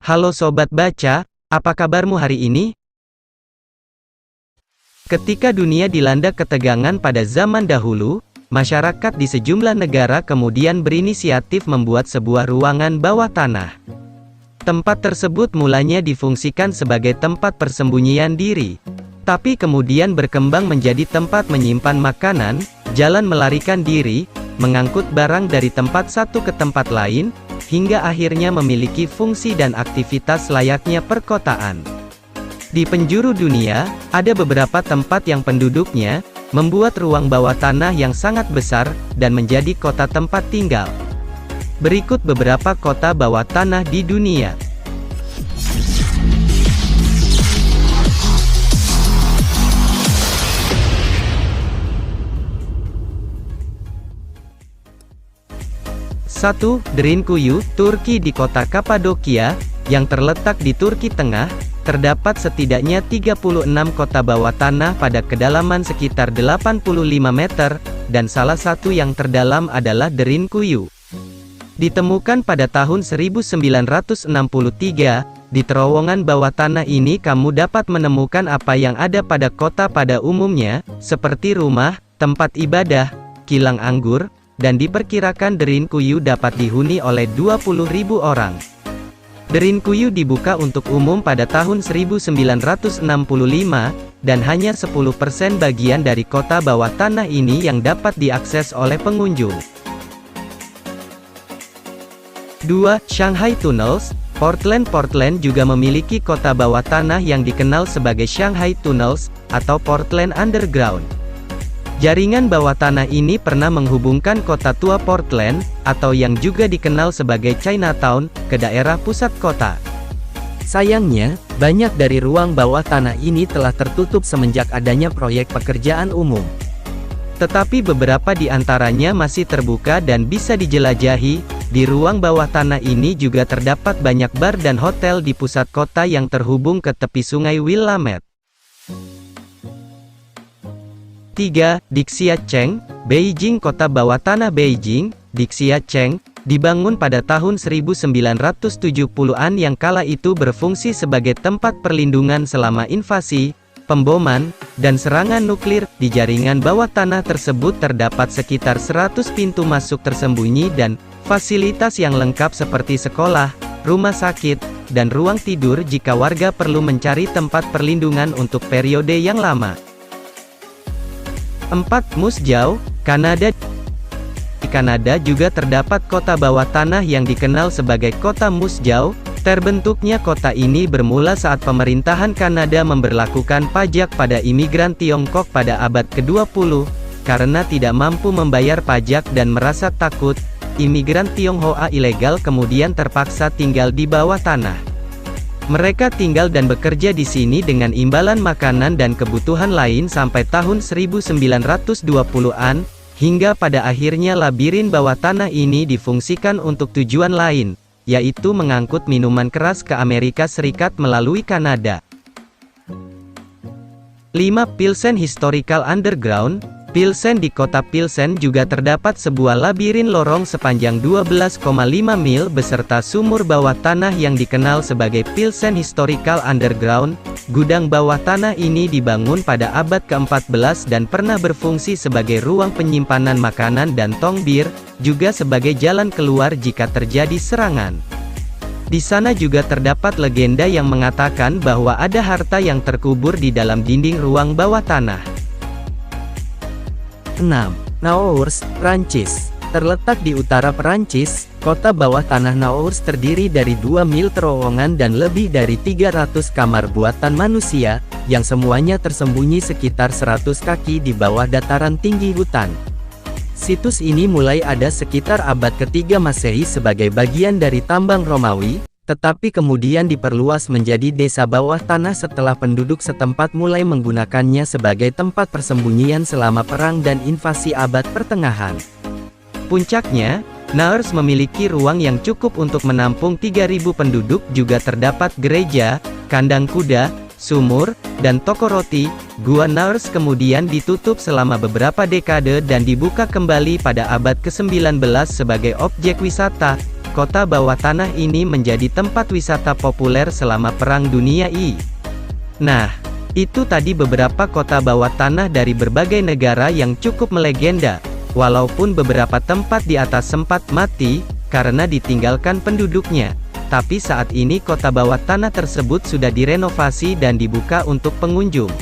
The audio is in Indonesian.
Halo Sobat Baca, apa kabarmu hari ini? Ketika dunia dilanda ketegangan pada zaman dahulu, masyarakat di sejumlah negara kemudian berinisiatif membuat sebuah ruangan bawah tanah. Tempat tersebut mulanya difungsikan sebagai tempat persembunyian diri, tapi kemudian berkembang menjadi tempat menyimpan makanan, jalan melarikan diri, mengangkut barang dari tempat satu ke tempat lain, hingga akhirnya memiliki fungsi dan aktivitas layaknya perkotaan. Di penjuru dunia, ada beberapa tempat yang penduduknya membuat ruang bawah tanah yang sangat besar dan menjadi kota tempat tinggal. Berikut beberapa kota bawah tanah di dunia. Satu, Derinkuyu, Turki. Di kota Kapadokia, yang terletak di Turki Tengah, terdapat setidaknya 36 kota bawah tanah pada kedalaman sekitar 85 meter, dan salah satu yang terdalam adalah Derinkuyu. Ditemukan pada tahun 1963, di terowongan bawah tanah ini kamu dapat menemukan apa yang ada pada kota pada umumnya, seperti rumah, tempat ibadah, kilang anggur, dan diperkirakan Derinkuyu dapat dihuni oleh 20.000 orang. Derinkuyu dibuka untuk umum pada tahun 1965, dan hanya 10% bagian dari kota bawah tanah ini yang dapat diakses oleh pengunjung. 2. Shanghai Tunnels. Portland juga memiliki kota bawah tanah yang dikenal sebagai Shanghai Tunnels, atau Portland Underground. Jaringan bawah tanah ini pernah menghubungkan kota tua Portland, atau yang juga dikenal sebagai Chinatown, ke daerah pusat kota. Sayangnya, banyak dari ruang bawah tanah ini telah tertutup semenjak adanya proyek pekerjaan umum. Tetapi beberapa di antaranya masih terbuka dan bisa dijelajahi. Di ruang bawah tanah ini juga terdapat banyak bar dan hotel di pusat kota yang terhubung ke tepi sungai Willamette. 3. Dixiacheng, Beijing. Kota bawah tanah Beijing, Dixiacheng, dibangun pada tahun 1970-an yang kala itu berfungsi sebagai tempat perlindungan selama invasi, pemboman, dan serangan nuklir. Di jaringan bawah tanah tersebut terdapat sekitar 100 pintu masuk tersembunyi dan fasilitas yang lengkap seperti sekolah, rumah sakit, dan ruang tidur jika warga perlu mencari tempat perlindungan untuk periode yang lama. 4. Moose Jaw, Kanada. Di Kanada juga terdapat kota bawah tanah yang dikenal sebagai kota Moose Jaw. Terbentuknya kota ini bermula saat pemerintahan Kanada memberlakukan pajak pada imigran Tiongkok pada abad ke-20. Karena tidak mampu membayar pajak dan merasa takut, imigran Tionghoa ilegal kemudian terpaksa tinggal di bawah tanah. Mereka tinggal dan bekerja di sini dengan imbalan makanan dan kebutuhan lain sampai tahun 1920-an, hingga pada akhirnya labirin bawah tanah ini difungsikan untuk tujuan lain, yaitu mengangkut minuman keras ke Amerika Serikat melalui Kanada. 5. Pilsen Historical Underground. Pilsen. Di kota Pilsen juga terdapat sebuah labirin lorong sepanjang 12,5 mil beserta sumur bawah tanah yang dikenal sebagai Pilsen Historical Underground. Gudang bawah tanah ini dibangun pada abad ke-14 dan pernah berfungsi sebagai ruang penyimpanan makanan dan tong bir, juga sebagai jalan keluar jika terjadi serangan. Di sana juga terdapat legenda yang mengatakan bahwa ada harta yang terkubur di dalam dinding ruang bawah tanah. 6. Naours, Prancis. Terletak di utara Perancis, kota bawah tanah Naours terdiri dari 2 mil terowongan dan lebih dari 300 kamar buatan manusia, yang semuanya tersembunyi sekitar 100 kaki di bawah dataran tinggi hutan. Situs ini mulai ada sekitar abad ke-3 Masehi sebagai bagian dari tambang Romawi, tetapi kemudian diperluas menjadi desa bawah tanah setelah penduduk setempat mulai menggunakannya sebagai tempat persembunyian selama perang dan invasi abad pertengahan. Puncaknya, Naours memiliki ruang yang cukup untuk menampung 3.000 penduduk. Juga terdapat gereja, kandang kuda, sumur, dan toko roti. Gua Naours kemudian ditutup selama beberapa dekade dan dibuka kembali pada abad ke-19 sebagai objek wisata. Kota bawah tanah ini menjadi tempat wisata populer selama Perang Dunia I. Nah, itu tadi beberapa kota bawah tanah dari berbagai negara yang cukup melegenda. Walaupun beberapa tempat di atas sempat mati, karena ditinggalkan penduduknya. Tapi saat ini kota bawah tanah tersebut sudah direnovasi dan dibuka untuk pengunjung.